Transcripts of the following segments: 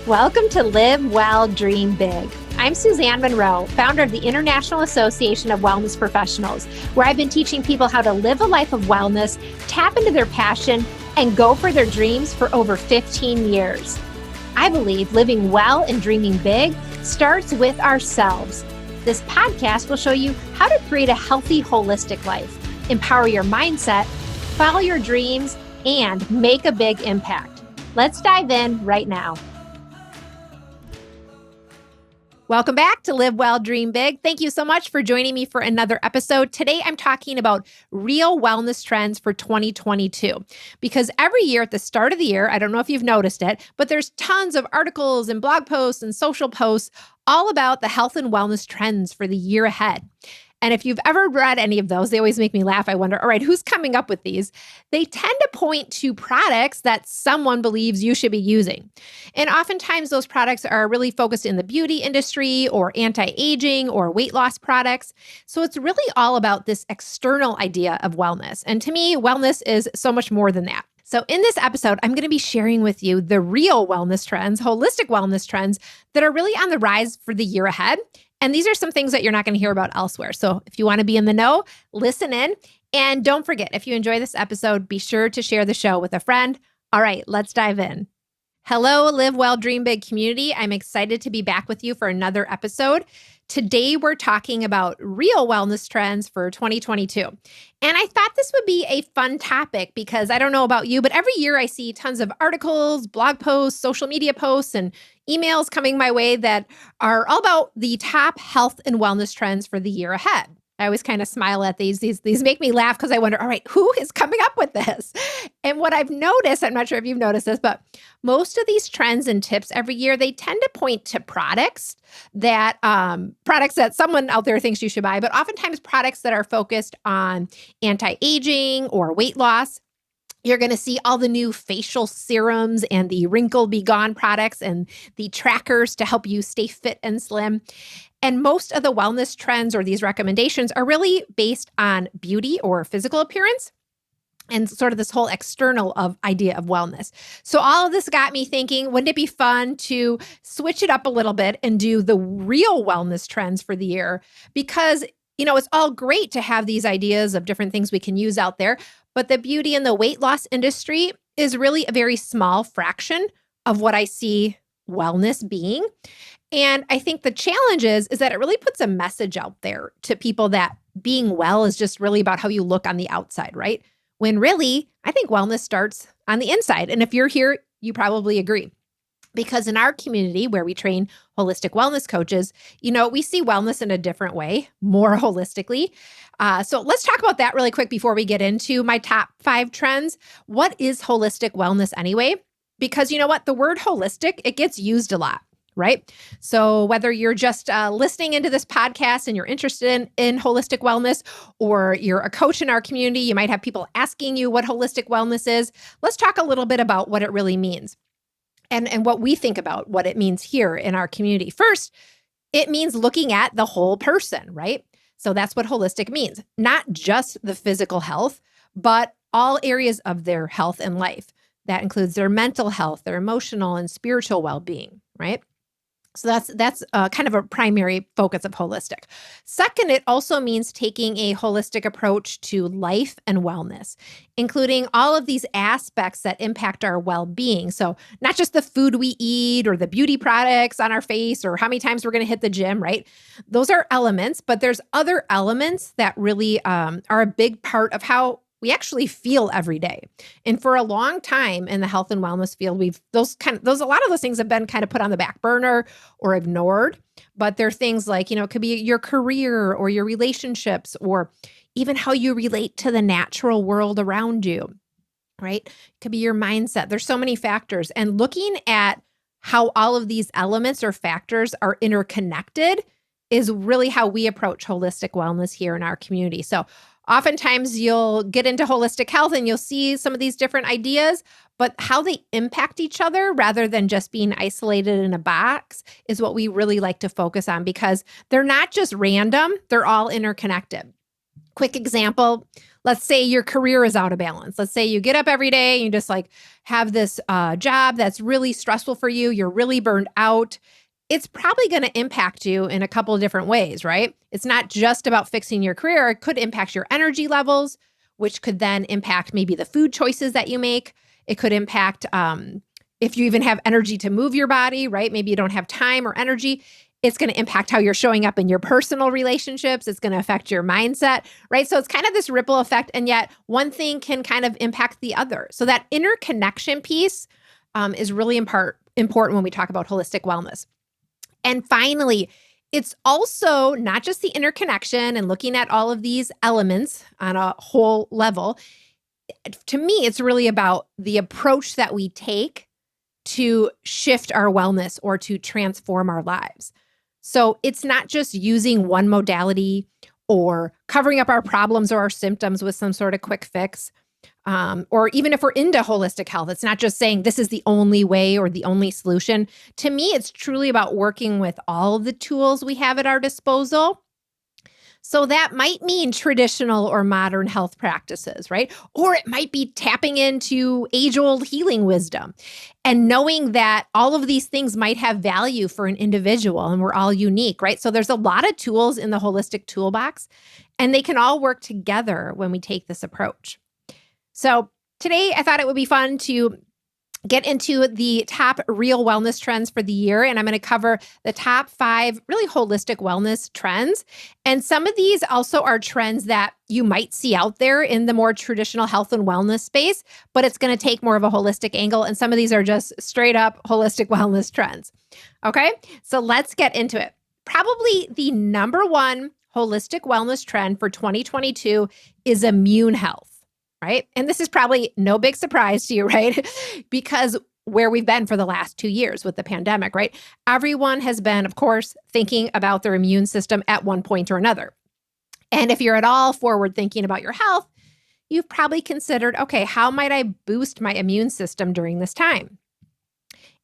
Welcome to Live Well, Dream Big. I'm Suzanne Monroe, founder of the International Association of Wellness Professionals, where I've been teaching people how to live a life of wellness, tap into their passion, and go for their dreams for over 15 years. I believe living well and dreaming big starts with ourselves. This podcast will show you how to create a healthy, holistic life, empower your mindset, follow your dreams, and make a big impact. Let's dive in right now. Welcome back to Live Well, Dream Big. Thank you so much for joining me for another episode. Today, I'm talking about real wellness trends for 2022. Because every year at the start of the year, I don't know if you've noticed it, but there's tons of articles and blog posts and social posts all about the health and wellness trends for the year ahead. And if you've ever read any of those, they always make me laugh. I wonder, all right, who's coming up with these? They tend to point to products that someone believes you should be using. And oftentimes those products are really focused in the beauty industry or anti-aging or weight loss products. So it's really all about this external idea of wellness. And to me, wellness is so much more than that. So in this episode, I'm going to be sharing with you the real wellness trends, holistic wellness trends that are really on the rise for the year ahead. And these are some things that you're not going to hear about elsewhere. So if you want to be in the know, listen in. And don't forget, if you enjoy this episode, be sure to share the show with a friend. All right, let's dive in. Hello, Live Well, Dream Big community. I'm excited to be back with you for another episode. Today, we're talking about real wellness trends for 2022. And I thought this would be a fun topic because I don't know about you, but every year I see tons of articles, blog posts, social media posts, and emails coming my way that are all about the top health and wellness trends for the year ahead. I always kind of smile at these. These make me laugh because I wonder, all right, who is coming up with this? And what I've noticed, I'm not sure if you've noticed this, but most of these trends and tips every year, they tend to point to products that someone out there thinks you should buy, but oftentimes products that are focused on anti-aging or weight loss. You're going to see all the new facial serums and the wrinkle be gone products and the trackers to help you stay fit and slim. And most of the wellness trends or these recommendations are really based on beauty or physical appearance and sort of this whole external idea of wellness. So all of this got me thinking, wouldn't it be fun to switch it up a little bit and do the real wellness trends for the year? Because, it's all great to have these ideas of different things we can use out there, but the beauty and the weight loss industry is really a very small fraction of what I see wellness being. And I think the challenge is that it really puts a message out there to people that being well is just really about how you look on the outside, right? When really, I think wellness starts on the inside. And if you're here, you probably agree. Because in our community where we train holistic wellness coaches, we see wellness in a different way, more holistically. So let's talk about that really quick before we get into my top 5 trends. What is holistic wellness anyway? Because you know what? The word holistic, it gets used a lot, right? So whether you're just listening into this podcast and you're interested in holistic wellness, or you're a coach in our community, you might have people asking you what holistic wellness is. Let's talk a little bit about what it really means and what we think about what it means here in our community. First, it means looking at the whole person, right? So that's what holistic means. Not just the physical health, but all areas of their health and life. That includes their mental health, their emotional and spiritual well-being, right? So that's kind of a primary focus of holistic. Second, it also means taking a holistic approach to life and wellness, including all of these aspects that impact our well-being. So not just the food we eat or the beauty products on our face or how many times we're going to hit the gym, right? Those are elements, but there's other elements that really are a big part of how we actually feel every day. And for a long time in the health and wellness field, a lot of those things have been kind of put on the back burner or ignored. But there are things like, it could be your career or your relationships or even how you relate to the natural world around you, right? It could be your mindset. There's so many factors. And looking at how all of these elements or factors are interconnected is really how we approach holistic wellness here in our community. So oftentimes you'll get into holistic health and you'll see some of these different ideas, but how they impact each other rather than just being isolated in a box is what we really like to focus on because they're not just random, they're all interconnected. Quick example, let's say your career is out of balance. Let's say you get up every day and you just like have this job that's really stressful for you. You're really burned out. It's probably going to impact you in a couple of different ways, right? It's not just about fixing your career. It could impact your energy levels, which could then impact maybe the food choices that you make. It could impact if you even have energy to move your body, right? Maybe you don't have time or energy. It's going to impact how you're showing up in your personal relationships. It's going to affect your mindset, right? So it's kind of this ripple effect. And yet one thing can kind of impact the other. So that interconnection piece is really important when we talk about holistic wellness. And finally, it's also not just the interconnection and looking at all of these elements on a whole level. To me, it's really about the approach that we take to shift our wellness or to transform our lives. So it's not just using one modality or covering up our problems or our symptoms with some sort of quick fix. Or even if we're into holistic health, it's not just saying this is the only way or the only solution. To me, it's truly about working with all the tools we have at our disposal. So that might mean traditional or modern health practices, right? Or it might be tapping into age-old healing wisdom and knowing that all of these things might have value for an individual and we're all unique, right? So there's a lot of tools in the holistic toolbox and they can all work together when we take this approach. So today I thought it would be fun to get into the top real wellness trends for the year. And I'm going to cover the top 5 really holistic wellness trends. And some of these also are trends that you might see out there in the more traditional health and wellness space, but it's going to take more of a holistic angle. And some of these are just straight up holistic wellness trends. Okay, so let's get into it. Probably the number one holistic wellness trend for 2022 is immune health. Right? And this is probably no big surprise to you, right? Because where we've been for the last 2 years with the pandemic, right? Everyone has been, of course, thinking about their immune system at one point or another. And if you're at all forward thinking about your health, you've probably considered, okay, how might I boost my immune system during this time?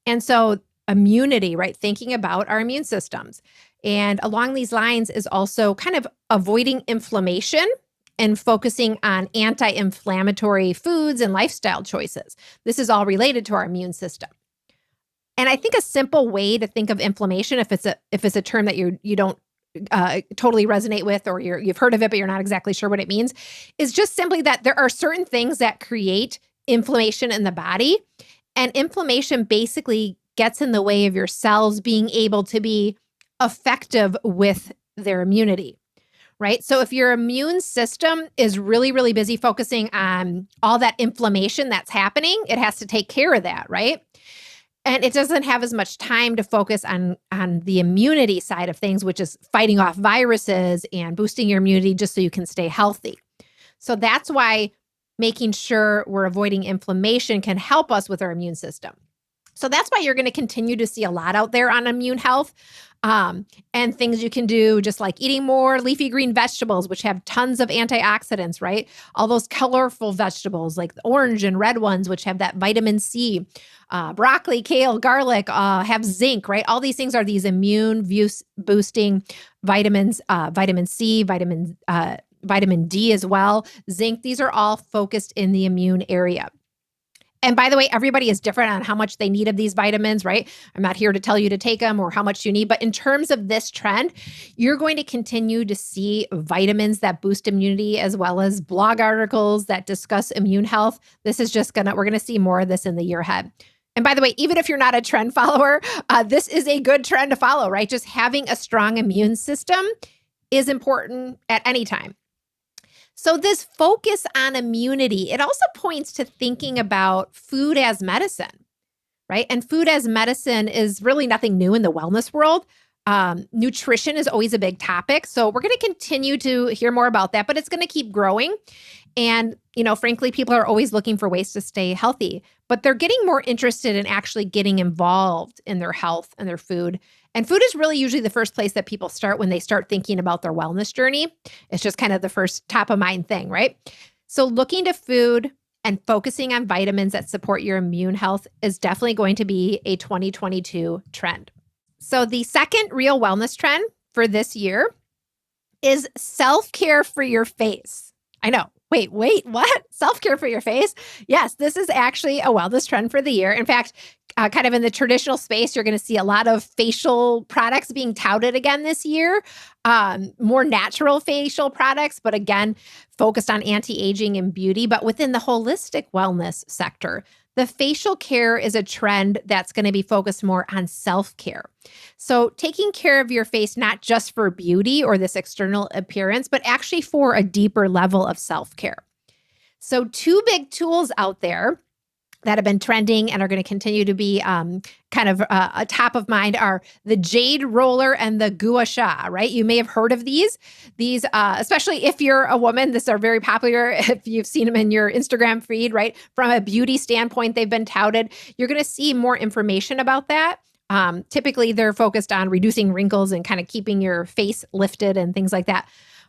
And so immunity, right? Thinking about our immune systems. And along these lines is also kind of avoiding inflammation and focusing on anti-inflammatory foods and lifestyle choices. This is all related to our immune system. And I think a simple way to think of inflammation, if it's a term that you don't totally resonate with, or you've heard of it but you're not exactly sure what it means, is just simply that there are certain things that create inflammation in the body, and inflammation basically gets in the way of your cells being able to be effective with their immunity. Right? So if your immune system is really, really busy focusing on all that inflammation that's happening, it has to take care of that, right? And it doesn't have as much time to focus on the immunity side of things, which is fighting off viruses and boosting your immunity just so you can stay healthy. So that's why making sure we're avoiding inflammation can help us with our immune system. So that's why you're going to continue to see a lot out there on immune health. And things you can do, just like eating more leafy green vegetables, which have tons of antioxidants, right? All those colorful vegetables like the orange and red ones, which have that vitamin C, broccoli, kale, garlic, have zinc, right? All these things are these immune boosting vitamins, vitamin C, vitamin D as well, zinc. These are all focused in the immune area. And by the way, everybody is different on how much they need of these vitamins, right? I'm not here to tell you to take them or how much you need, but in terms of this trend, you're going to continue to see vitamins that boost immunity as well as blog articles that discuss immune health. This is just we're going to see more of this in the year ahead. And by the way, even if you're not a trend follower, this is a good trend to follow, right? Just having a strong immune system is important at any time. So this focus on immunity, it also points to thinking about food as medicine, right? And food as medicine is really nothing new in the wellness world. Nutrition is always a big topic. So we're going to continue to hear more about that, but it's going to keep growing. And, frankly, people are always looking for ways to stay healthy, but they're getting more interested in actually getting involved in their health and their food. And food is really usually the first place that people start when they start thinking about their wellness journey. It's just kind of the first top of mind thing, right? So looking to food and focusing on vitamins that support your immune health is definitely going to be a 2022 trend. So the second real wellness trend for this year is self-care for your face. I know. Wait, what? Self-care for your face? Yes, this is actually a wellness trend for the year. In fact, kind of in the traditional space, you're going to see a lot of facial products being touted again this year, more natural facial products, but again, focused on anti-aging and beauty. But within the holistic wellness sector, the facial care is a trend that's going to be focused more on self-care. So, taking care of your face, not just for beauty or this external appearance, but actually for a deeper level of self-care. So, two big tools out there that have been trending and are going to continue to be kind of a top of mind are the Jade Roller and the Gua Sha, right? You may have heard of these. These, especially if you're a woman, these are very popular if you've seen them in your Instagram feed, right? From a beauty standpoint, they've been touted. You're going to see more information about that. Typically, they're focused on reducing wrinkles and kind of keeping your face lifted and things like that.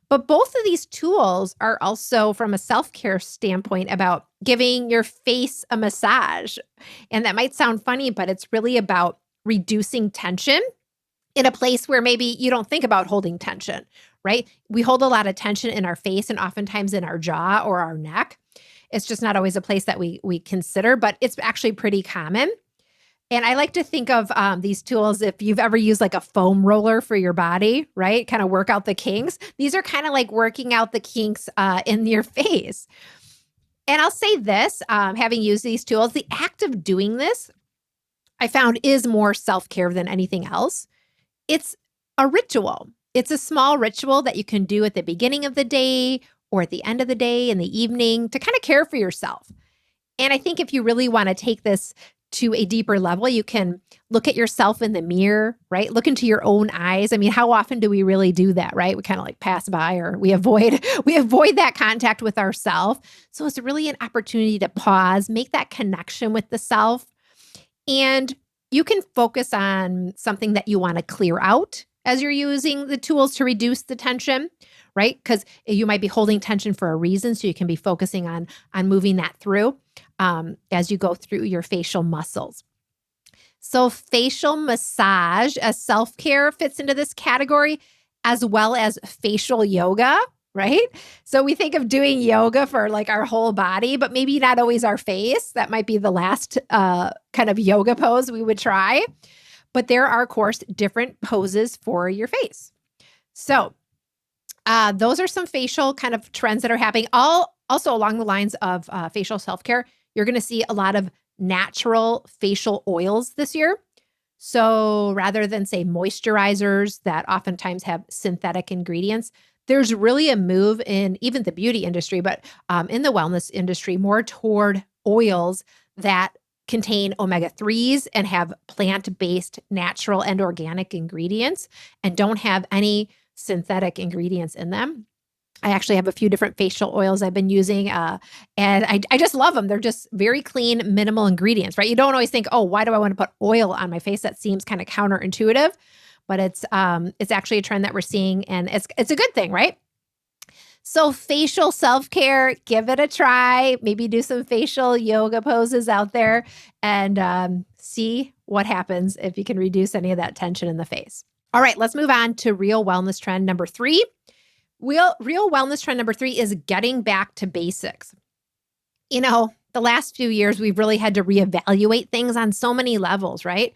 But both of these tools are also, from a self-care standpoint, about giving your face a massage. And that might sound funny, but it's really about reducing tension in a place where maybe you don't think about holding tension, right? We hold a lot of tension in our face and oftentimes in our jaw or our neck. It's just not always a place that we consider, but it's actually pretty common. And I like to think of these tools, if you've ever used like a foam roller for your body, right? Kind of work out the kinks. These are kind of like working out the kinks in your face. And I'll say this, having used these tools, the act of doing this, I found is more self-care than anything else. It's a ritual. It's a small ritual that you can do at the beginning of the day or at the end of the day in the evening to kind of care for yourself. And I think if you really want to take this to a deeper level, you can look at yourself in the mirror, right? Look into your own eyes. I mean, how often do we really do that, right? We kind of like pass by or we avoid that contact with ourselves. So it's really an opportunity to pause, make that connection with the self. And you can focus on something that you want to clear out as you're using the tools to reduce the tension, right? Because you might be holding tension for a reason. So you can be focusing on moving that through as you go through your facial muscles. So facial massage as self-care fits into this category, as well as facial yoga, right? So we think of doing yoga for like our whole body, but maybe not always our face. That might be the last kind of yoga pose we would try. But there are, of course, different poses for your face. So those are some facial kind of trends that are happening. Also along the lines of facial self-care, you're going to see a lot of natural facial oils this year. So rather than say moisturizers that oftentimes have synthetic ingredients, there's really a move in even the beauty industry, but in the wellness industry, more toward oils that contain omega-3s and have plant-based natural and organic ingredients and don't have any synthetic ingredients in them. I actually have a few different facial oils I've been using, and I just love them. They're just very clean, minimal ingredients, right? You don't always think, oh, why do I want to put oil on my face? That seems kind of counterintuitive, but it's actually a trend that we're seeing, and it's a good thing, right? So facial self-care, give it a try. Maybe do some facial yoga poses out there and see what happens if you can reduce any of that tension in the face. All right, let's move on to real wellness trend number 3. Real wellness trend number 3 is getting back to basics. You know, the last few years, we've really had to reevaluate things on so many levels, right?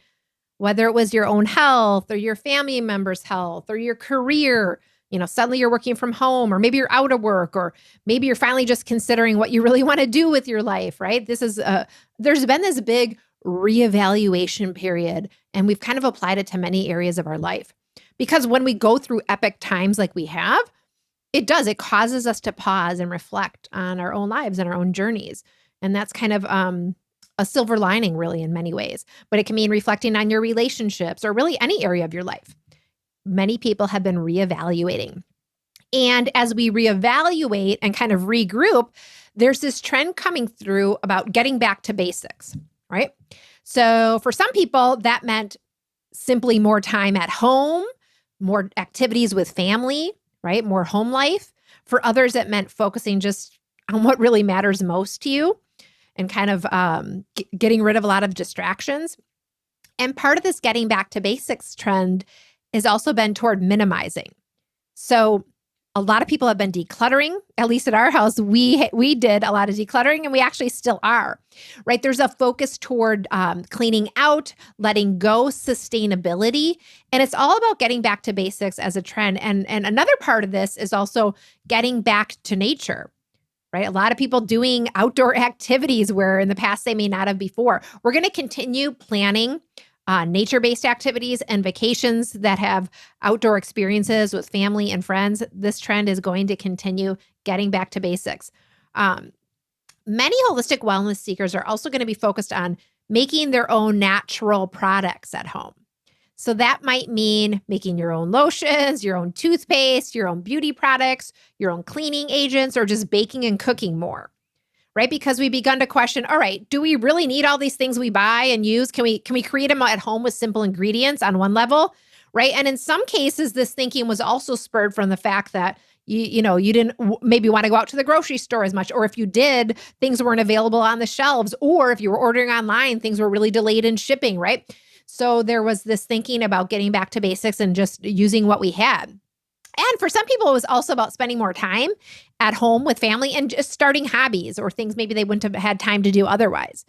Whether it was your own health or your family members' health or your career, you know, suddenly you're working from home, or maybe you're out of work, or maybe you're finally just considering what you really want to do with your life, right? There's been this big reevaluation period, and we've kind of applied it to many areas of our life. Because when we go through epic times like we have, it causes us to pause and reflect on our own lives and our own journeys. And that's kind of a silver lining, really, in many ways. But it can mean reflecting on your relationships or really any area of your life. Many people have been reevaluating. And as we reevaluate and kind of regroup, there's this trend coming through about getting back to basics, right? So for some people, that meant simply more time at home, more activities with family, right? More home life. For others, it meant focusing just on what really matters most to you and kind of getting rid of a lot of distractions. And part of this getting back to basics trend has also been toward minimizing. So A lot of people have been decluttering. At least at our house, we did a lot of decluttering, and we actually still are, right? There's a focus toward cleaning out, letting go, sustainability, and it's all about getting back to basics as a trend. And another part of this is also getting back to nature. Right? A lot of people doing outdoor activities where in the past they may not have before. We're going to continue planning nature-based activities and vacations that have outdoor experiences with family and friends. This trend is going to continue getting back to basics. Many holistic wellness seekers are also going to be focused on making their own natural products at home. So that might mean making your own lotions, your own toothpaste, your own beauty products, your own cleaning agents, or just baking and cooking more, right? Because we've begun to question, all right, do we really need all these things we buy and use? Can we create them at home with simple ingredients on one level, right? And in some cases, this thinking was also spurred from the fact that you didn't maybe want to go out to the grocery store as much, or if you did, things weren't available on the shelves, or if you were ordering online, things were really delayed in shipping, right? So there was this thinking about getting back to basics and just using what we had. And for some people, it was also about spending more time at home with family and just starting hobbies or things maybe they wouldn't have had time to do otherwise.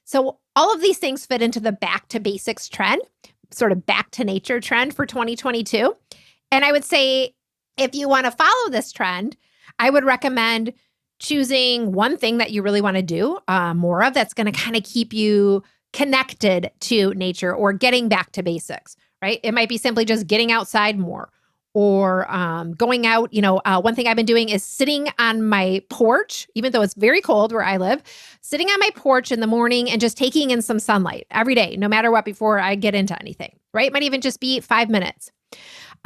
So all of these things fit into the back to basics trend, sort of back to nature trend for 2022. And I would say if you want to follow this trend, I would recommend choosing one thing that you really want to do more of that's going to kind of keep you connected to nature or getting back to basics, right? It might be simply just getting outside more or going out. One thing I've been doing is sitting on my porch, even though it's very cold where I live, sitting on my porch in the morning and just taking in some sunlight every day, no matter what, before I get into anything, right? It might even just be 5 minutes.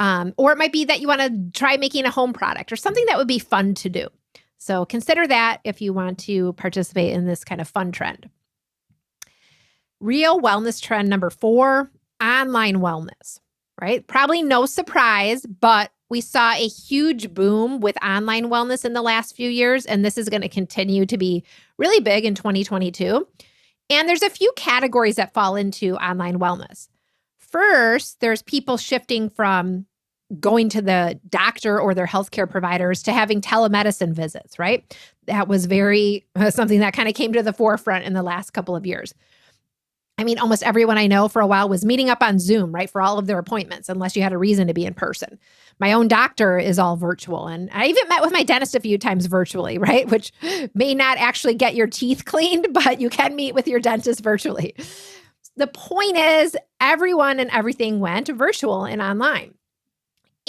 Or it might be that you want to try making a home product or something that would be fun to do. So consider that if you want to participate in this kind of fun trend. Real wellness trend number 4, online wellness, right? Probably no surprise, but we saw a huge boom with online wellness in the last few years, and this is going to continue to be really big in 2022. And there's a few categories that fall into online wellness. First, there's people shifting from going to the doctor or their healthcare providers to having telemedicine visits, right? That was something that kind of came to the forefront in the last couple of years. I mean, almost everyone I know for a while was meeting up on Zoom, right, for all of their appointments, unless you had a reason to be in person. My own doctor is all virtual. And I even met with my dentist a few times virtually, right, which may not actually get your teeth cleaned, but you can meet with your dentist virtually. The point is, everyone and everything went virtual and online.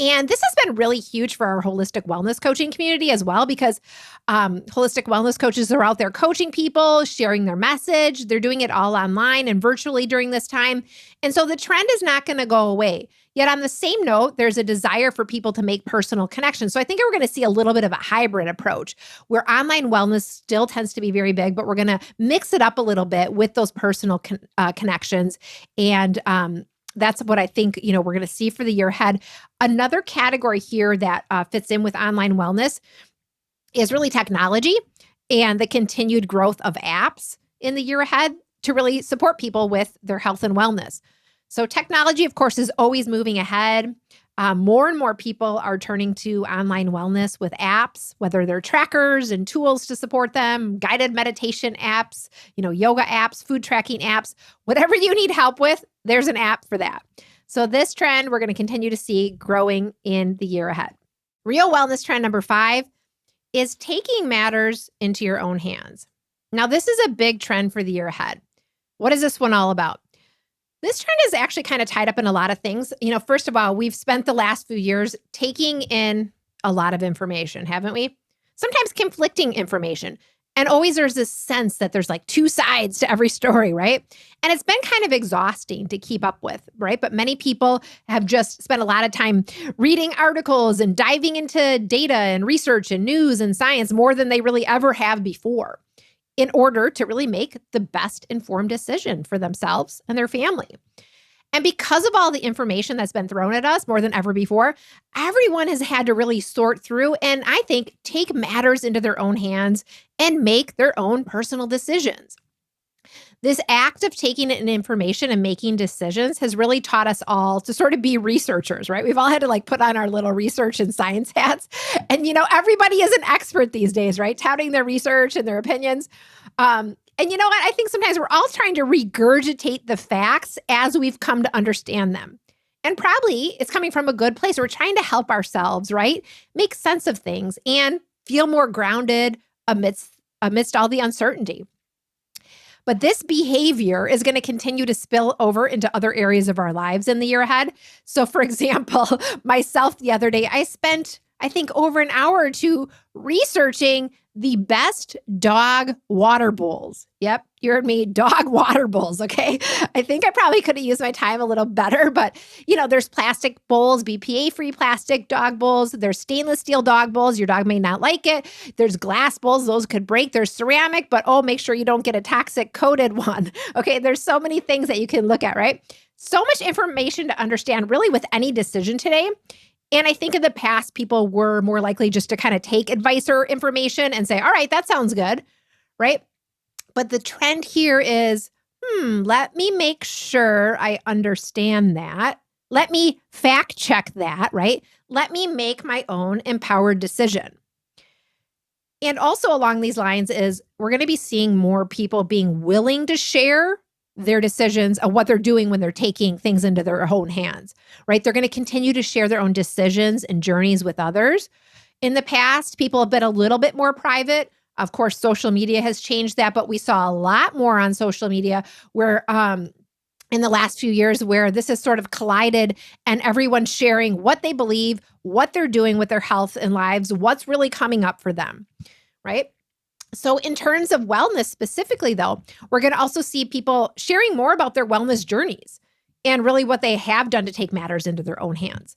And this has been really huge for our holistic wellness coaching community as well, because holistic wellness coaches are out there coaching people, sharing their message. They're doing it all online and virtually during this time. And so the trend is not going to go away. Yet on the same note, there's a desire for people to make personal connections. So I think we're going to see a little bit of a hybrid approach where online wellness still tends to be very big, but we're going to mix it up a little bit with those personal connections. And that's what I think, we're going to see for the year ahead. Another category here that fits in with online wellness is really technology and the continued growth of apps in the year ahead to really support people with their health and wellness. So technology, of course, is always moving ahead. More and more people are turning to online wellness with apps, whether they're trackers and tools to support them, guided meditation apps, yoga apps, food tracking apps, whatever you need help with, there's an app for that. So this trend we're going to continue to see growing in the year ahead. Real wellness trend number 5 is taking matters into your own hands. Now, this is a big trend for the year ahead. What is this one all about? This trend is actually kind of tied up in a lot of things. First of all, we've spent the last few years taking in a lot of information, haven't we? Sometimes conflicting information. And always there's this sense that there's like 2 sides to every story, right? And it's been kind of exhausting to keep up with, right? But many people have just spent a lot of time reading articles and diving into data and research and news and science more than they really ever have before, in order to really make the best informed decision for themselves and their family. And because of all the information that's been thrown at us more than ever before, everyone has had to really sort through and I think take matters into their own hands and make their own personal decisions. This act of taking in information and making decisions has really taught us all to sort of be researchers, right? We've all had to like put on our little research and science hats. And, everybody is an expert these days, right? Touting their research and their opinions. And you know what? I think sometimes we're all trying to regurgitate the facts as we've come to understand them. And probably it's coming from a good place. We're trying to help ourselves, right? Make sense of things and feel more grounded amidst all the uncertainty. But this behavior is going to continue to spill over into other areas of our lives in the year ahead. So, for example, myself the other day, I spent, I think, over an hour or two researching the best dog water bowls. Yep, you heard me, dog water bowls, okay? I think I probably could have used my time a little better, but there's plastic bowls, BPA-free plastic dog bowls. There's stainless steel dog bowls. Your dog may not like it. There's glass bowls. Those could break. There's ceramic, but make sure you don't get a toxic coated one. Okay, there's so many things that you can look at, right? So much information to understand really with any decision today. And I think in the past, people were more likely just to kind of take advice or information and say, all right, that sounds good, right? But the trend here is, let me make sure I understand that. Let me fact check that, right? Let me make my own empowered decision. And also along these lines is we're going to be seeing more people being willing to share their decisions of what they're doing when they're taking things into their own hands, right? They're going to continue to share their own decisions and journeys with others. In the past, people have been a little bit more private. Of course, social media has changed that, but we saw a lot more on social media where in the last few years where this has sort of collided and everyone's sharing what they believe, what they're doing with their health and lives, what's really coming up for them, right? So in terms of wellness specifically, though, we're going to also see people sharing more about their wellness journeys and really what they have done to take matters into their own hands.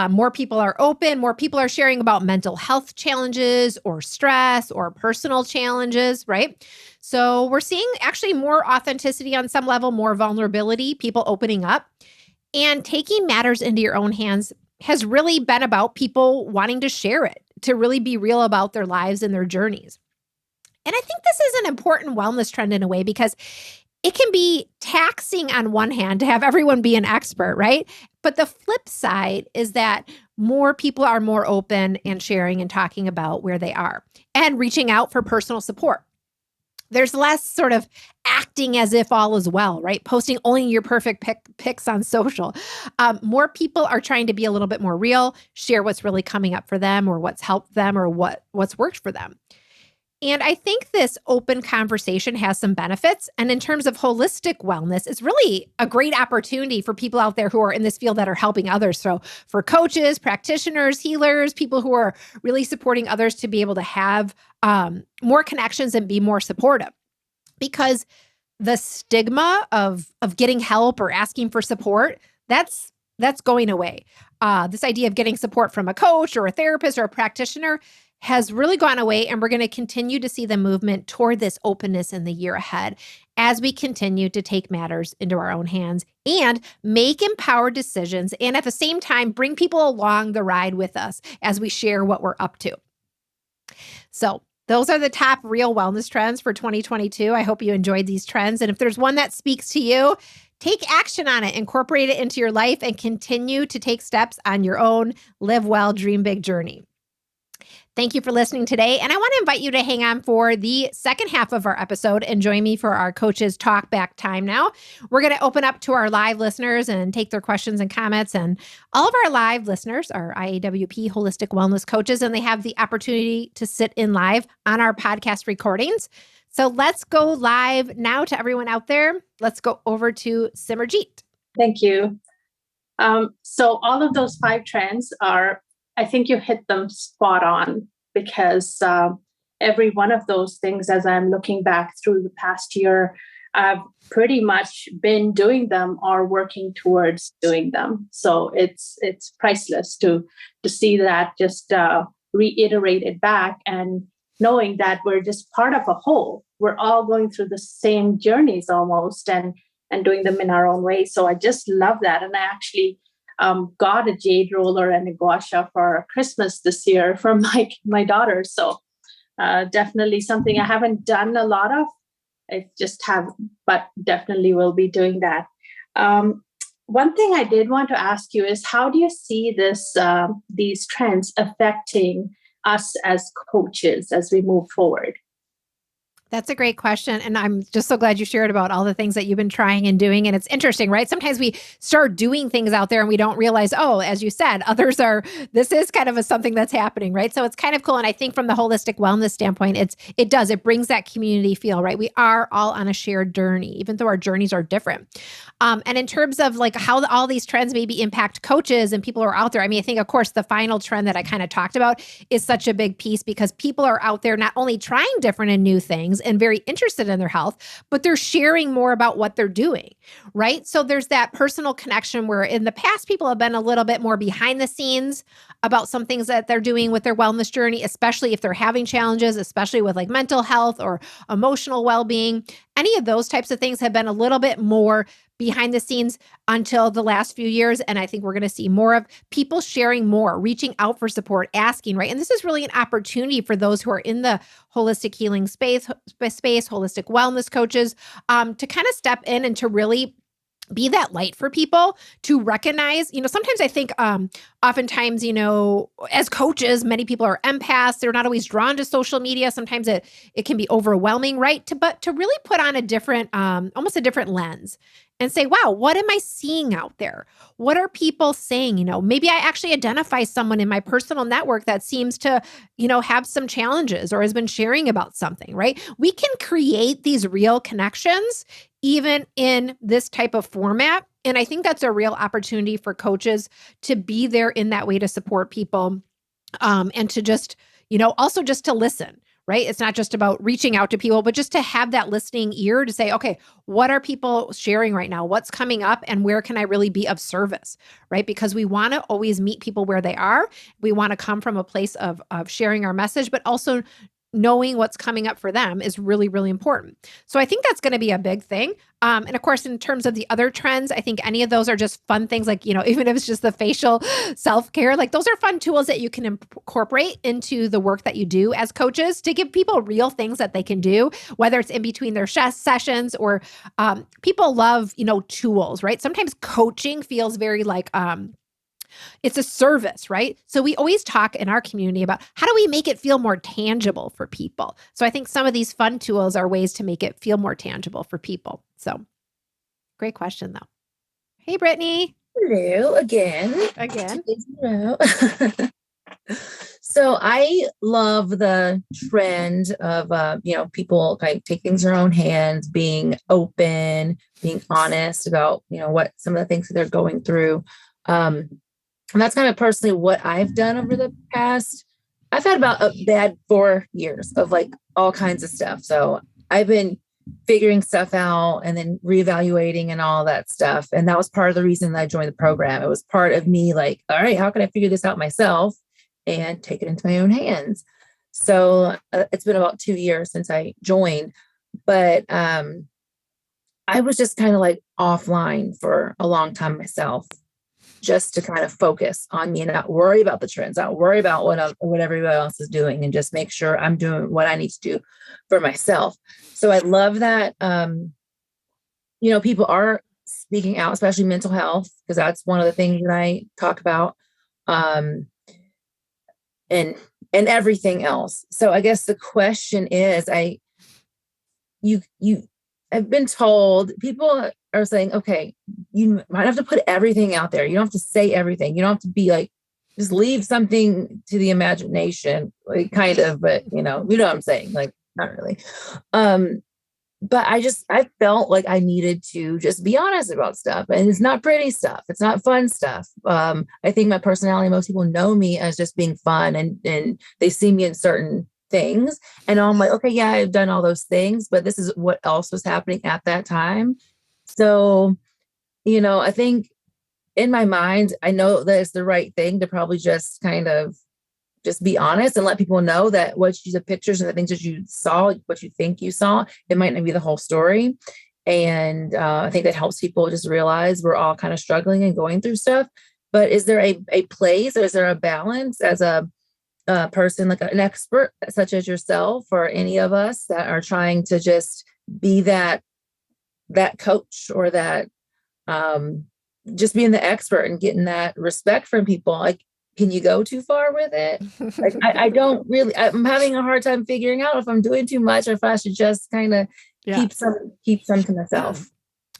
More people are open. More people are sharing about mental health challenges or stress or personal challenges, right? So we're seeing actually more authenticity on some level, more vulnerability, people opening up. And taking matters into your own hands has really been about people wanting to share it, to really be real about their lives and their journeys. And I think this is an important wellness trend in a way because it can be taxing on one hand to have everyone be an expert, right? But the flip side is that more people are more open and sharing and talking about where they are and reaching out for personal support. There's less sort of acting as if all is well, right? Posting only your perfect pics on social. More people are trying to be a little bit more real, share what's really coming up for them or what's helped them or what's worked for them. And I think this open conversation has some benefits. And in terms of holistic wellness, it's really a great opportunity for people out there who are in this field that are helping others. So for coaches, practitioners, healers, people who are really supporting others to be able to have more connections and be more supportive. Because the stigma of getting help or asking for support, that's going away. This idea of getting support from a coach or a therapist or a practitioner has really gone away, and we're going to continue to see the movement toward this openness in the year ahead as we continue to take matters into our own hands and make empowered decisions, and at the same time, bring people along the ride with us as we share what we're up to. So those are the top real wellness trends for 2022. I hope you enjoyed these trends. And if there's one that speaks to you, take action on it, incorporate it into your life, and continue to take steps on your own Live Well, Dream Big journey. Thank you for listening today. And I want to invite you to hang on for the second half of our episode and join me for our Coaches Talk Back time now. We're going to open up to our live listeners and take their questions and comments. And all of our live listeners are IAWP Holistic Wellness Coaches, and they have the opportunity to sit in live on our podcast recordings. So let's go live now to everyone out there. Let's go over to Simmerjeet. Thank you. So all of those 5 trends are, I think you hit them spot on, because every one of those things, as I'm looking back through the past year, I've pretty much been doing them or working towards doing them. So it's priceless to see that just reiterated back, and knowing that we're just part of a whole. We're all going through the same journeys almost, and doing them in our own way. So I just love that. And I actually got a Jade Roller and a Gua Sha for Christmas this year for my daughter. So definitely something I haven't done a lot of, I just have, but definitely will be doing that. Um, One thing I did want to ask you is, how do you see these trends affecting us as coaches as we move forward? That's a great question. And I'm just so glad you shared about all the things that you've been trying and doing. And it's interesting, right? Sometimes we start doing things out there and we don't realize, oh, as you said, this is kind of something that's happening, right? So it's kind of cool. And I think from the holistic wellness standpoint, it brings that community feel, right? We are all on a shared journey, even though our journeys are different. And in terms of like how all these trends maybe impact coaches and people who are out there, I mean, I think, of course, the final trend that I kind of talked about is such a big piece because people are out there not only trying different and new things and very interested in their health, but they're sharing more about what they're doing, right? So there's that personal connection where in the past, people have been a little bit more behind the scenes about some things that they're doing with their wellness journey, especially if they're having challenges, especially with like mental health or emotional well being. Any of those types of things have been a little bit more behind the scenes until the last few years. And I think we're going to see more of people sharing more, reaching out for support, asking, right? And this is really an opportunity for those who are in the holistic healing space, holistic wellness coaches, to kind of step in and to really be that light for people to recognize, sometimes I think oftentimes, as coaches, many people are empaths. They're not always drawn to social media. Sometimes it can be overwhelming, right? But to really put on a different, almost a different lens and say, wow, what am I seeing out there? What are people saying? Maybe I actually identify someone in my personal network that seems to, have some challenges or has been sharing about something, right? We can create these real connections even in this type of format. And I think that's a real opportunity for coaches to be there in that way to support people, and to just, also just to listen, right? It's not just about reaching out to people, but just to have that listening ear to say, okay, what are people sharing right now? What's coming up and where can I really be of service, right? Because we want to always meet people where they are. We want to come from a place of sharing our message, but also knowing what's coming up for them is really, really important. So I think that's going to be a big thing. And of course, in terms of the other trends, I think any of those are just fun things like, even if it's just the facial self-care, like those are fun tools that you can incorporate into the work that you do as coaches to give people real things that they can do, whether it's in between their sessions or people love, tools, right? Sometimes coaching feels very like, it's a service, right? So we always talk in our community about how do we make it feel more tangible for people? So I think some of these fun tools are ways to make it feel more tangible for people. So great question though. Hey, Brittany. Hello again. Again. So I love the trend of, people like take things in their own hands, being open, being honest about, what some of the things that they're going through. And that's kind of personally what I've done over the past. I've had about a bad 4 years of like all kinds of stuff. So I've been figuring stuff out and then reevaluating and all that stuff. And that was part of the reason that I joined the program. It was part of me like, all right, how can I figure this out myself and take it into my own hands? So it's been about 2 years since I joined, but I was just kind of like offline for a long time myself, just to kind of focus on me and not worry about the trends, not worry about what everybody else is doing, and just make sure I'm doing what I need to do for myself. So I love that, people are speaking out, especially mental health, because that's one of the things that I talk about, and everything else. So I guess the question is, I've been told people are saying, okay, you might have to put everything out there. You don't have to say everything. You don't have to be like, just leave something to the imagination, like kind of, but you know what I'm saying? Like, not really. But I felt like I needed to just be honest about stuff, and it's not pretty stuff. It's not fun stuff. I think my personality, most people know me as just being fun, and they see me in certain things. And I'm like, okay, yeah, I've done all those things, but this is what else was happening at that time. So, I think in my mind, I know that it's the right thing to probably just kind of just be honest and let people know that the pictures and the things that you saw, what you think you saw, it might not be the whole story. And I think that helps people just realize we're all kind of struggling and going through stuff. But is there a place, or is there a balance as a person, like an expert such as yourself or any of us that are trying to just be that coach or that just being the expert and getting that respect from people. Like, can you go too far with it? Like, I don't really, I'm having a hard time figuring out if I'm doing too much or if I should just kind of keep some to myself.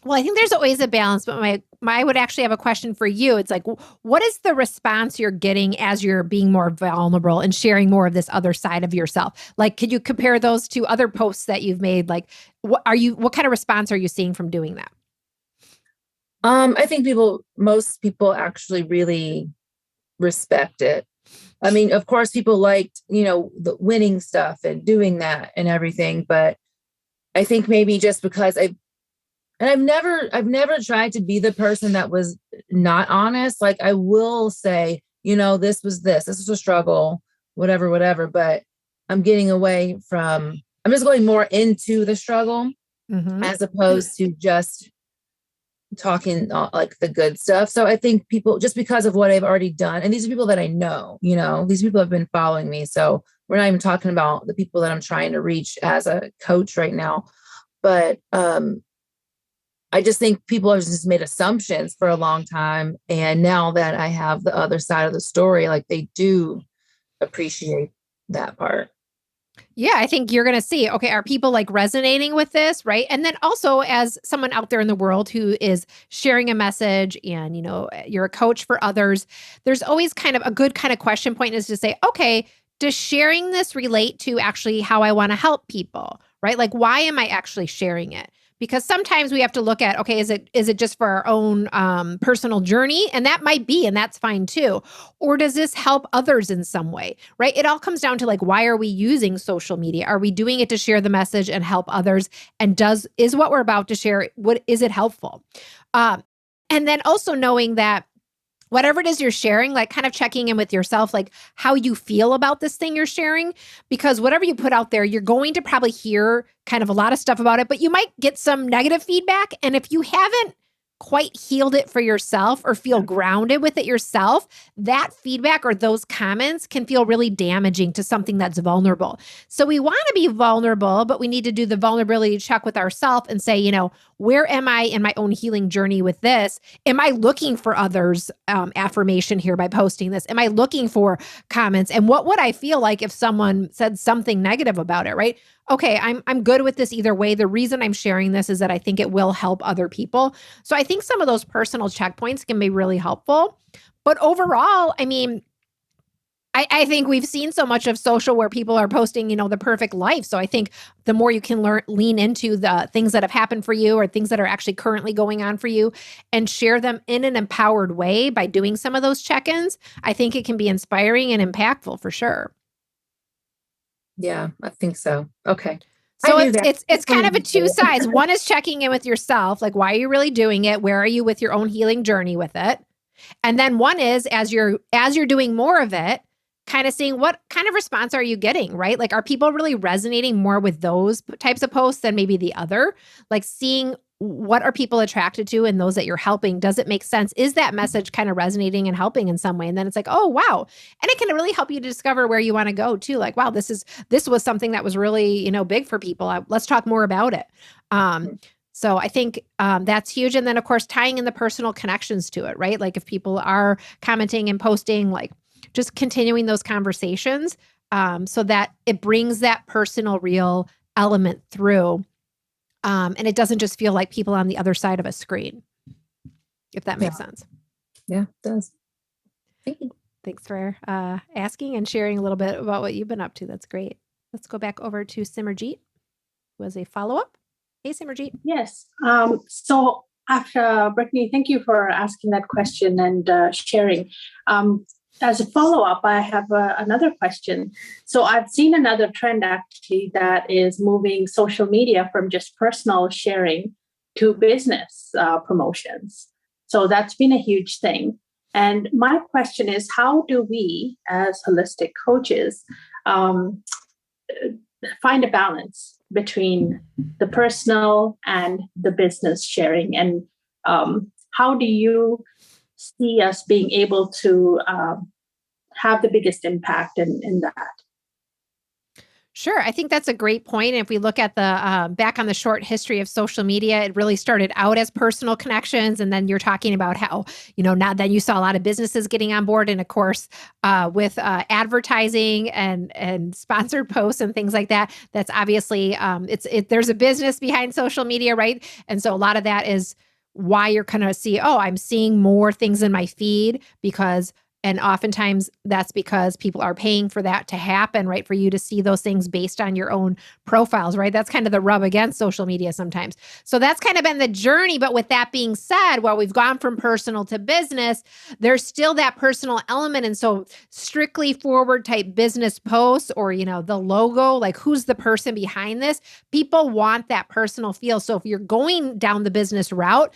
Well, I think there's always a balance, but I would actually have a question for you. It's like, what is the response you're getting as you're being more vulnerable and sharing more of this other side of yourself? Like, could you compare those to other posts that you've made? Like, what kind of response are you seeing from doing that? I think most people actually really respect it. I mean, of course, people liked, the winning stuff and doing that and everything, but I think maybe just because I've never tried to be the person that was not honest. Like, I will say, this was a struggle, whatever, but I'm getting away from, I'm just going more into the struggle as opposed to just talking like the good stuff. So I think people, just because of what I've already done, and these are people that I know, these people have been following me. So we're not even talking about the people that I'm trying to reach as a coach right now. But I just think people have just made assumptions for a long time. And now that I have the other side of the story, like, they do appreciate that part. Yeah, I think you're going to see, okay, are people like resonating with this, right? And then also, as someone out there in the world who is sharing a message and, you're a coach for others, there's always kind of a good kind of question point is to say, okay, does sharing this relate to actually how I want to help people, right? Like, why am I actually sharing it? Because sometimes we have to look at, okay, is it just for our own personal journey? And that might be, and that's fine too. Or does this help others in some way, right? It all comes down to, like, why are we using social media? Are we doing it to share the message and help others? And is what we're about to share, is it helpful? And then also knowing that whatever it is you're sharing, like, kind of checking in with yourself, like how you feel about this thing you're sharing, because whatever you put out there, you're going to probably hear kind of a lot of stuff about it, but you might get some negative feedback. And if you haven't quite healed it for yourself or feel grounded with it yourself, that feedback or those comments can feel really damaging to something that's vulnerable. So we want to be vulnerable, but we need to do the vulnerability check with ourselves and say, where am I in my own healing journey with this? Am I looking for others' affirmation here by posting this? Am I looking for comments? And what would I feel like if someone said something negative about it, right? Okay, I'm good with this either way. The reason I'm sharing this is that I think it will help other people. So I think some of those personal checkpoints can be really helpful. But overall, I mean, I think we've seen so much of social where people are posting, the perfect life. So I think the more you can lean into the things that have happened for you or things that are actually currently going on for you and share them in an empowered way by doing some of those check-ins, I think it can be inspiring and impactful for sure. Yeah, I think so. Okay. So it's kind of a two sides. One is checking in with yourself, like, why are you really doing it? Where are you with your own healing journey with it? And then one is, as you're doing more of it, kind of seeing what kind of response are you getting, right? Like, are people really resonating more with those types of posts than maybe the other? Like, seeing what are people attracted to and those that you're helping? Does it make sense? Is that message kind of resonating and helping in some way? And then it's like, oh, wow. And it can really help you to discover where you want to go too. Like, wow, this was something that was really, big for people. Let's talk more about it. So I think that's huge. And then, of course, tying in the personal connections to it, right? Like, if people are commenting and posting, like, just continuing those conversations so that it brings that personal, real element through. And it doesn't just feel like people on the other side of a screen, if that makes sense. Yeah, it does. Thank you. Thanks for asking and sharing a little bit about what you've been up to. That's great. Let's go back over to Simmerjeet, who has a follow-up. Hey, Simmerjeet. Yes. So after Brittany, thank you for asking that question and sharing. As a follow-up, I have another question. So I've seen another trend actually that is moving social media from just personal sharing to business promotions. So that's been a huge thing. And my question is, how do we as holistic coaches find a balance between the personal and the business sharing? And how do you see us being able to have the biggest impact in that? Sure. I think that's a great point. And if we look at the back on the short history of social media, it really started out as personal connections. And then you're talking about how, now then you saw a lot of businesses getting on board. And of course, with advertising and sponsored posts and things like that, that's obviously, there's a business behind social media, right? And so a lot of that is why you're kind of see, oh, I'm seeing more things in my feed and oftentimes that's because people are paying for that to happen, right? For you to see those things based on your own profiles, right? That's kind of the rub against social media sometimes. So that's kind of been the journey. But with that being said, while we've gone from personal to business, there's still that personal element. And so strictly forward type business posts or, the logo, like who's the person behind this? People want that personal feel. So if you're going down the business route,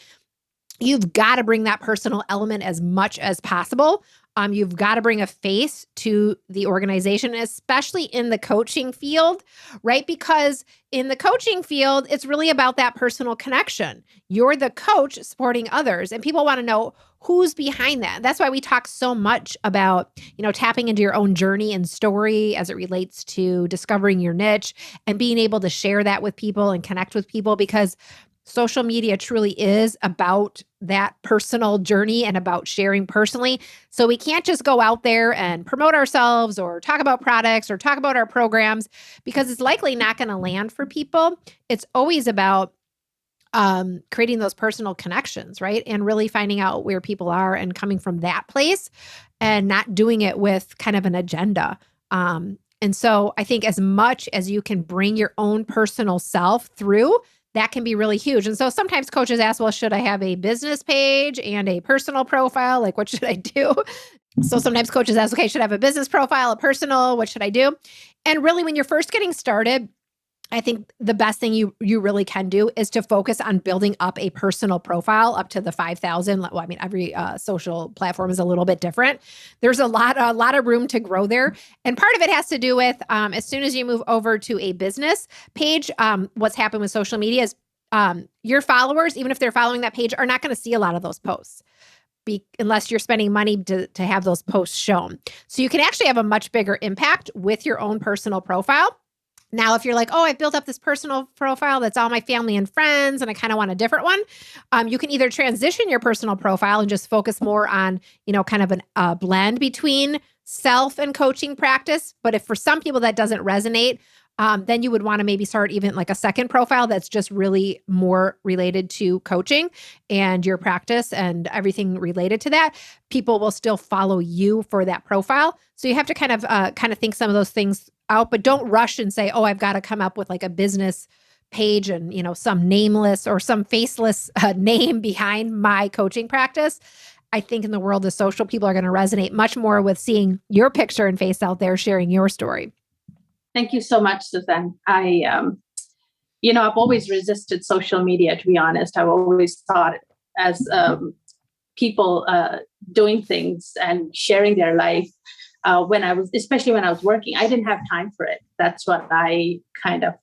you've got to bring that personal element as much as possible. You've got to bring a face to the organization, especially in the coaching field, right? Because in the coaching field, it's really about that personal connection. You're the coach supporting others, and people want to know who's behind that. That's why we talk so much about, tapping into your own journey and story as it relates to discovering your niche and being able to share that with people and connect with people, because social media truly is about that personal journey and about sharing personally. So we can't just go out there and promote ourselves or talk about products or talk about our programs because it's likely not going to land for people. It's always about creating those personal connections, right? And really finding out where people are and coming from that place and not doing it with kind of an agenda. And so I think as much as you can bring your own personal self through, that can be really huge. And so sometimes coaches ask, well, should I have a business page and a personal profile? Like, what should I do? So sometimes coaches ask, okay, should I have a business profile, a personal? What should I do? And really, when you're first getting started, I think the best thing you really can do is to focus on building up a personal profile up to the 5,000. Well, I mean, every social platform is a little bit different. There's a lot of room to grow there. And part of it has to do with as soon as you move over to a business page, what's happened with social media is your followers, even if they're following that page, are not going to see a lot of those posts. Unless you're spending money to have those posts shown. So you can actually have a much bigger impact with your own personal profile. Now, if you're like, oh, I've built up this personal profile that's all my family and friends, and I kind of want a different one, you can either transition your personal profile and just focus more on, kind of a blend between self and coaching practice. But if for some people that doesn't resonate, then you would want to maybe start even like a second profile that's just really more related to coaching and your practice and everything related to that. People will still follow you for that profile. So you have to kind of think some of those things out, but don't rush and say, oh, I've got to come up with like a business page and, some nameless or some faceless name behind my coaching practice. I think in the world of social, people are going to resonate much more with seeing your picture and face out there, sharing your story. Thank you so much, Suzanne. I've always resisted social media, to be honest. I've always thought as people doing things and sharing their life, especially when I was working, I didn't have time for it. That's what I kind of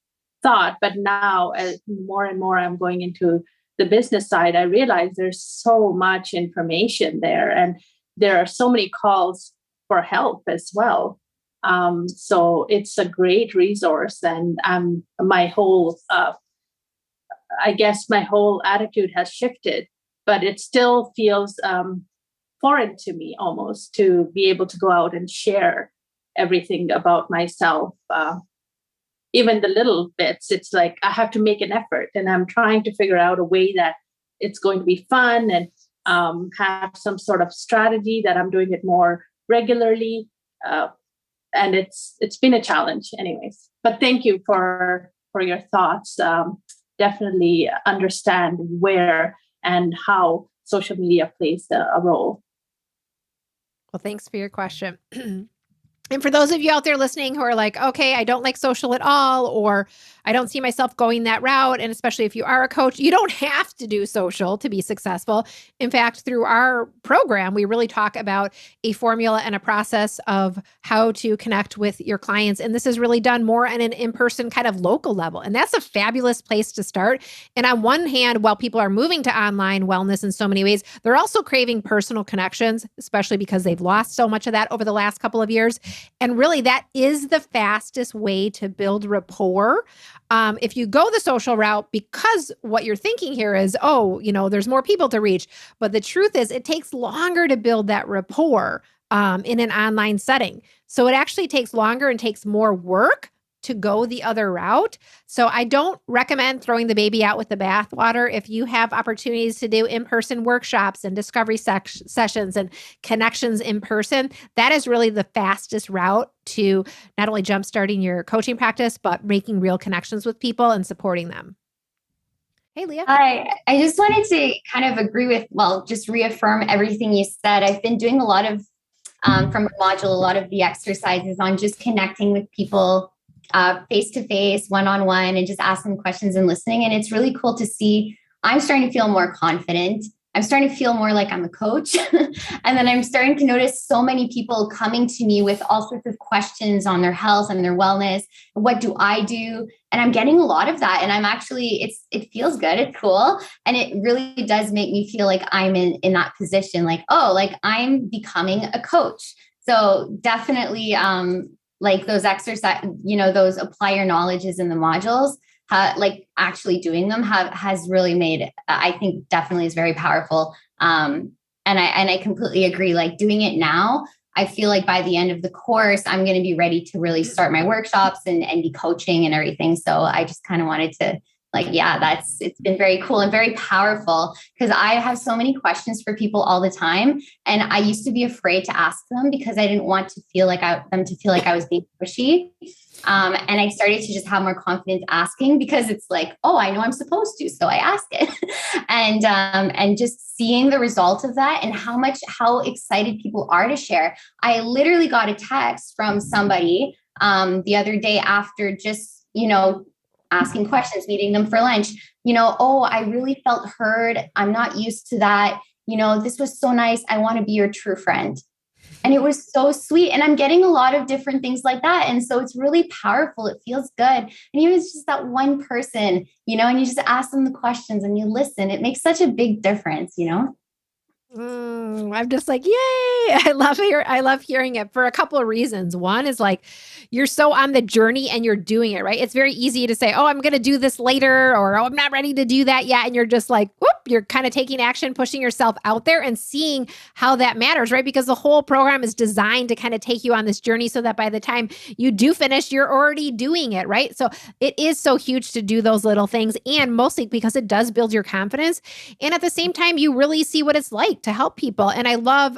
thought. But now, as more and more I'm going into the business side, I realize there's so much information there, and there are so many calls for help as well. So it's a great resource, and my whole attitude has shifted, but it still feels foreign to me almost to be able to go out and share everything about myself. Even the little bits, it's like I have to make an effort, and I'm trying to figure out a way that it's going to be fun and have some sort of strategy that I'm doing it more regularly. And it's been a challenge anyways, but thank you for your thoughts. Definitely understand where and how social media plays a role. Well, thanks for your question. And for those of you out there listening who are like, okay, I don't like social at all, or I don't see myself going that route. And especially if you are a coach, you don't have to do social to be successful. In fact, through our program, we really talk about a formula and a process of how to connect with your clients. And this is really done more on an in-person kind of local level. And that's a fabulous place to start. And on one hand, while people are moving to online wellness in so many ways, they're also craving personal connections, especially because they've lost so much of that over the last couple of years. And really, that is the fastest way to build rapport. If you go the social route, because what you're thinking here is, oh, there's more people to reach. But the truth is, it takes longer to build that rapport in an online setting. So it actually takes longer and takes more work to go the other route. So I don't recommend throwing the baby out with the bathwater. If you have opportunities to do in-person workshops and discovery sessions and connections in person, that is really the fastest route to not only jumpstarting your coaching practice, but making real connections with people and supporting them. Hey, Leah. Hi. I just wanted to kind of agree with, just reaffirm everything you said. I've been doing a lot of, from the module, a lot of the exercises on just connecting with people face-to-face, one-on-one, and just asking questions and listening. And it's really cool to see. I'm starting to feel more confident. I'm starting to feel more like I'm a coach. And then I'm starting to notice so many people coming to me with all sorts of questions on their health and their wellness. What do I do? And I'm getting a lot of that. And I'm actually, it feels good. It's cool. And it really does make me feel like I'm in that position, like, oh, like I'm becoming a coach. So definitely, like those exercise, those apply your knowledges in the modules, like actually doing them has really made, I think definitely is very powerful. And I completely agree. Like doing it now, I feel like by the end of the course, I'm going to be ready to really start my workshops and be coaching and everything. So I just kind of wanted to it's been very cool and very powerful because I have so many questions for people all the time. And I used to be afraid to ask them because I didn't want to feel like I was being pushy. And I started to just have more confidence asking because it's like, oh, I know I'm supposed to, so I ask it. And just seeing the result of that and how excited people are to share. I literally got a text from somebody the other day after just, asking questions, meeting them for lunch, oh, I really felt heard. I'm not used to that. This was so nice. I want to be your true friend. And it was so sweet. And I'm getting a lot of different things like that. And so it's really powerful. It feels good. And even if it's just that one person, and you just ask them the questions and you listen, it makes such a big difference, I'm just like, yay. I love hearing it for a couple of reasons. One is like, you're so on the journey and you're doing it, right? It's very easy to say, oh, I'm going to do this later, or oh, I'm not ready to do that yet. And you're just like, whoop, you're kind of taking action, pushing yourself out there and seeing how that matters, right? Because the whole program is designed to kind of take you on this journey so that by the time you do finish, you're already doing it, right? So it is so huge to do those little things, and mostly because it does build your confidence. And at the same time, you really see what it's like to help people. And I love,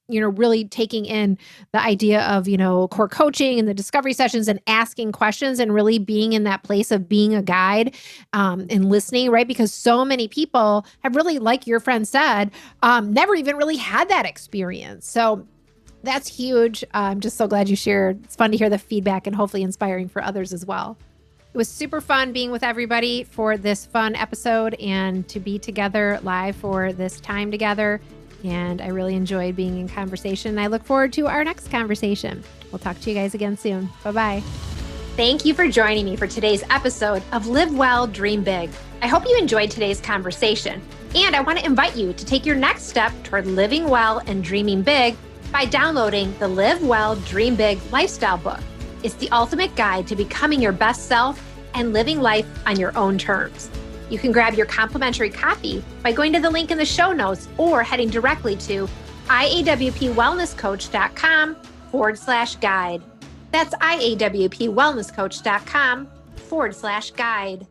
really taking in the idea of, core coaching and the discovery sessions and asking questions and really being in that place of being a guide and listening, right? Because so many people have really, like your friend said, never even really had that experience. So that's huge. I'm just so glad you shared. It's fun to hear the feedback and hopefully inspiring for others as well. It was super fun being with everybody for this fun episode and to be together live for this time together. And I really enjoyed being in conversation. I look forward to our next conversation. We'll talk to you guys again soon. Bye-bye. Thank you for joining me for today's episode of Live Well, Dream Big. I hope you enjoyed today's conversation. And I want to invite you to take your next step toward living well and dreaming big by downloading the Live Well, Dream Big lifestyle book. It's the ultimate guide to becoming your best self and living life on your own terms. You can grab your complimentary copy by going to the link in the show notes or heading directly to iawpwellnesscoach.com/guide. That's iawpwellnesscoach.com/guide.